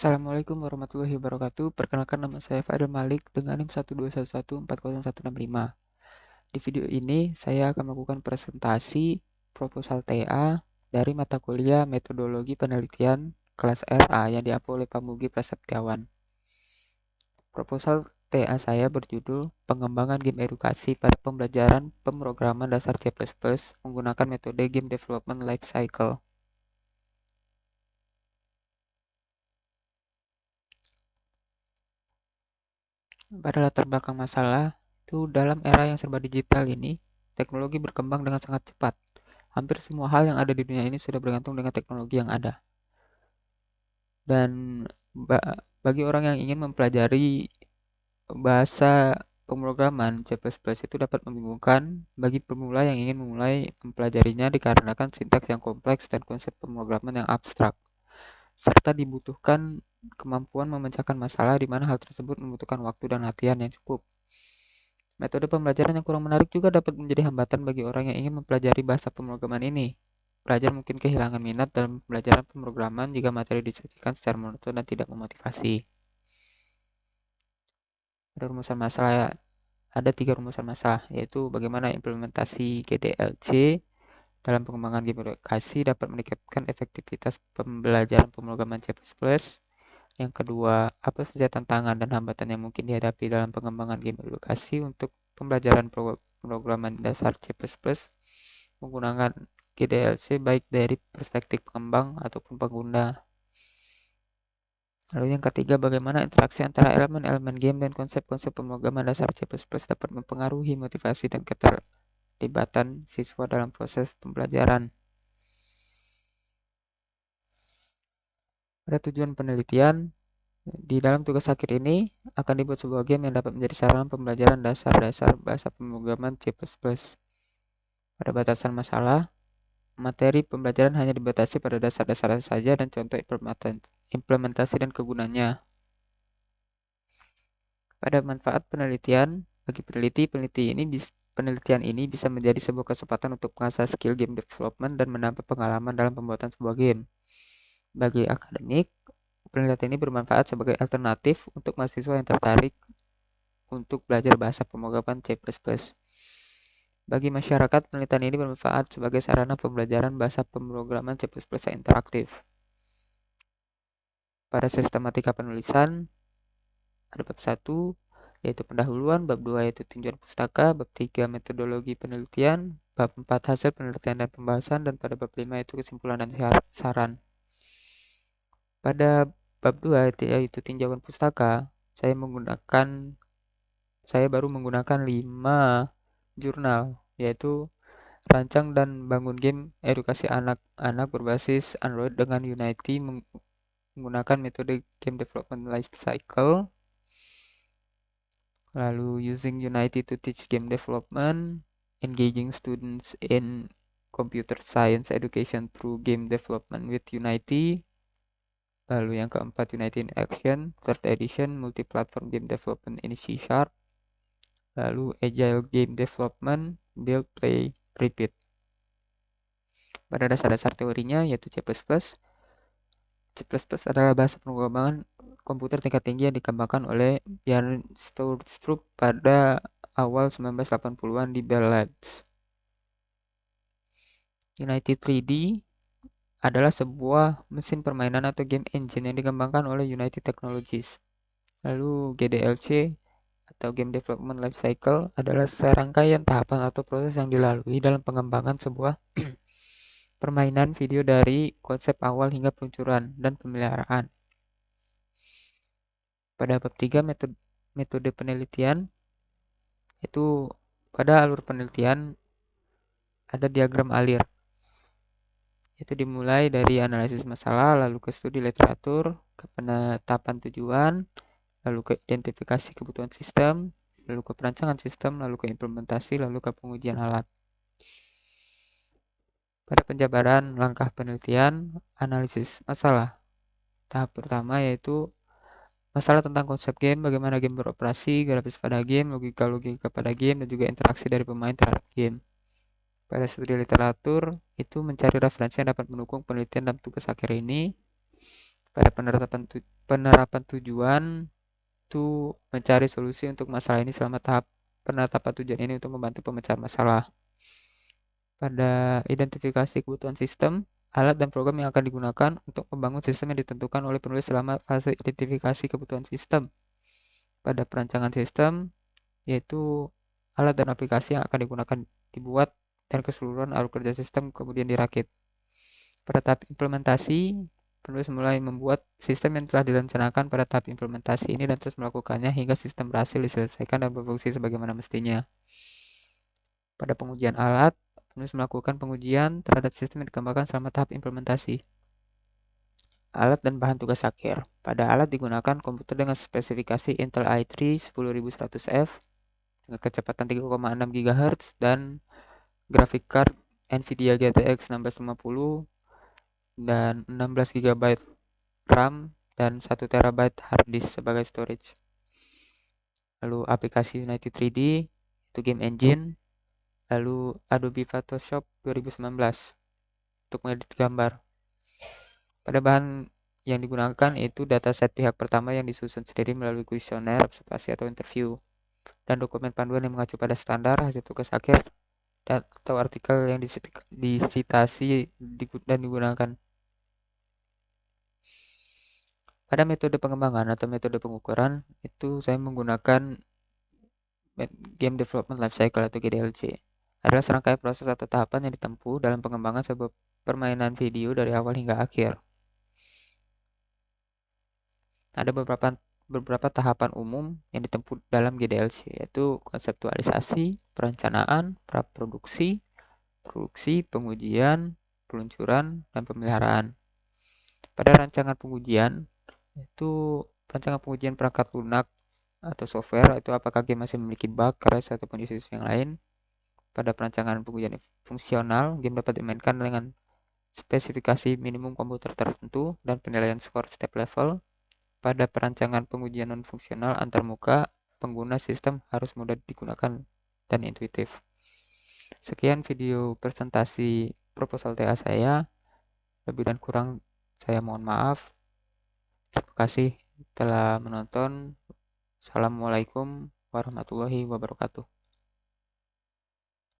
Assalamualaikum warahmatullahi wabarakatuh. Perkenalkan nama saya Fadil Malik dengan NIM 121140165. Di video ini saya akan melakukan presentasi proposal TA dari mata kuliah Metodologi Penelitian kelas RA yang diampu oleh Pak Mugi Prasetyawan. Proposal TA saya berjudul Pengembangan Game Edukasi pada Pembelajaran Pemrograman Dasar C++ menggunakan metode Game Development Life Cycle. Pada latar belakang masalah, itu dalam era yang serba digital ini, teknologi berkembang dengan sangat cepat. Hampir semua hal yang ada di dunia ini sudah bergantung dengan teknologi yang ada. Dan bagi orang yang ingin mempelajari bahasa pemrograman C++ itu dapat membingungkan bagi pemula yang ingin memulai mempelajarinya dikarenakan sintaks yang kompleks dan konsep pemrograman yang abstrak, serta dibutuhkan kemampuan memecahkan masalah di mana hal tersebut membutuhkan waktu dan latihan yang cukup. Metode pembelajaran yang kurang menarik juga dapat menjadi hambatan bagi orang yang ingin mempelajari bahasa pemrograman ini. Pelajar mungkin kehilangan minat dalam pembelajaran pemrograman jika materi disajikan secara monoton dan tidak memotivasi. Ada tiga rumusan masalah, yaitu bagaimana implementasi GDLC dalam pengembangan game edukasi dapat meningkatkan efektivitas pembelajaran pemrograman C++. Yang kedua, apa saja tantangan dan hambatan yang mungkin dihadapi dalam pengembangan game edukasi untuk pembelajaran pemrograman dasar C++ menggunakan GDLC baik dari perspektif pengembang ataupun pengguna. Lalu yang ketiga, bagaimana interaksi antara elemen-elemen game dan konsep-konsep pemrograman dasar C++ dapat mempengaruhi motivasi dan keterlibatan siswa dalam proses pembelajaran. Pada tujuan penelitian, di dalam tugas akhir ini akan dibuat sebuah game yang dapat menjadi sarana pembelajaran dasar-dasar bahasa pemrograman C++. Pada batasan masalah, materi pembelajaran hanya dibatasi pada dasar-dasar saja dan contoh implementasi dan kegunaannya. Pada manfaat penelitian, bagi penelitian ini bisa menjadi sebuah kesempatan untuk mengasah skill game development dan menambah pengalaman dalam pembuatan sebuah game. Bagi akademik, penelitian ini bermanfaat sebagai alternatif untuk mahasiswa yang tertarik untuk belajar bahasa pemrograman C++. Bagi masyarakat, penelitian ini bermanfaat sebagai sarana pembelajaran bahasa pemrograman C++ yang interaktif. Pada sistematika penulisan, ada bab 1, yaitu pendahuluan, bab 2, yaitu tinjauan pustaka, bab 3, metodologi penelitian, bab 4, hasil penelitian dan pembahasan, dan pada bab 5, yaitu kesimpulan dan saran. Pada bab 2, yaitu tinjauan pustaka, saya baru menggunakan 5 jurnal, yaitu Rancang dan Bangun Game Edukasi Anak-anak berbasis Android dengan Unity menggunakan metode Game Development Life Cycle. Lalu Using Unity to Teach Game Development, Engaging Students in Computer Science Education Through Game Development with Unity. Lalu yang keempat, Unity in Action, third edition, Multi-Platform Game Development in C#. Lalu Agile Game Development, Build, Play, Repeat. Pada dasar-dasar teorinya yaitu C++. C++ adalah bahasa pemrograman komputer tingkat tinggi yang dikembangkan oleh Bjarne Stroustrup pada awal 1980-an di Bell Labs. Unity 3D adalah sebuah mesin permainan atau game engine yang dikembangkan oleh Unity Technologies. Lalu GDLC atau Game Development Life Cycle adalah serangkaian tahapan atau proses yang dilalui dalam pengembangan sebuah permainan video dari konsep awal hingga peluncuran dan pemeliharaan. Pada bab 3, metode penelitian, itu pada alur penelitian ada diagram alir. Itu dimulai dari analisis masalah, lalu ke studi literatur, ke penetapan tujuan, lalu ke identifikasi kebutuhan sistem, lalu ke perancangan sistem, lalu ke implementasi, lalu ke pengujian alat. Pada penjabaran langkah penelitian, analisis masalah. Tahap pertama yaitu masalah tentang konsep game, bagaimana game beroperasi, grafis pada game, logika-logika pada game, dan juga interaksi dari pemain terhadap game. Pada studi literatur, itu mencari referensi yang dapat mendukung penelitian dalam tugas akhir ini. Pada penerapan tujuan itu mencari solusi untuk masalah ini selama tahap penetapan tujuan ini untuk membantu pemecahan masalah. Pada identifikasi kebutuhan sistem, alat dan program yang akan digunakan untuk membangun sistem yang ditentukan oleh penulis selama fase identifikasi kebutuhan sistem. Pada perancangan sistem, yaitu alat dan aplikasi yang akan digunakan dibuat dan keseluruhan alur kerja sistem kemudian dirakit. Pada tahap implementasi, penulis mulai membuat sistem yang telah direncanakan pada tahap implementasi ini dan terus melakukannya hingga sistem berhasil diselesaikan dan berfungsi sebagaimana mestinya. Pada pengujian alat, penulis melakukan pengujian terhadap sistem yang dikembangkan selama tahap implementasi. Alat dan bahan tugas akhir. Pada alat digunakan komputer dengan spesifikasi Intel i3 10100F dengan kecepatan 3,6 GHz dan graphic card Nvidia GTX 1650 dan 16 GB RAM dan 1 TB hard disk sebagai storage. Lalu aplikasi Unity 3D itu game engine. Lalu Adobe Photoshop 2019 untuk mengedit gambar. Pada bahan yang digunakan itu dataset pihak pertama yang disusun sendiri melalui kuesioner, observasi atau interview, dan dokumen panduan yang mengacu pada standar hasil tugas akhir atau artikel yang disitasi dan digunakan. Pada metode pengembangan atau metode pengukuran itu saya menggunakan Game Development Lifecycle atau GDLC. Adalah serangkaian proses atau tahapan yang ditempuh dalam pengembangan sebuah permainan video dari awal hingga akhir. Ada beberapa tahapan umum yang ditempuh dalam GDLC, yaitu konseptualisasi, perencanaan, praproduksi, produksi, pengujian, peluncuran, dan pemeliharaan. Pada rancangan pengujian, itu rancangan pengujian perangkat lunak atau software, itu apakah game masih memiliki bug, crash, ataupun isu-isu yang lain. Pada perancangan pengujian fungsional, game dapat dimainkan dengan spesifikasi minimum komputer tertentu dan penilaian skor setiap level. Pada perancangan pengujian non-fungsional antarmuka, pengguna sistem harus mudah digunakan dan intuitif. Sekian video presentasi proposal TA saya. Lebih dan kurang saya mohon maaf. Terima kasih telah menonton. Assalamualaikum warahmatullahi wabarakatuh.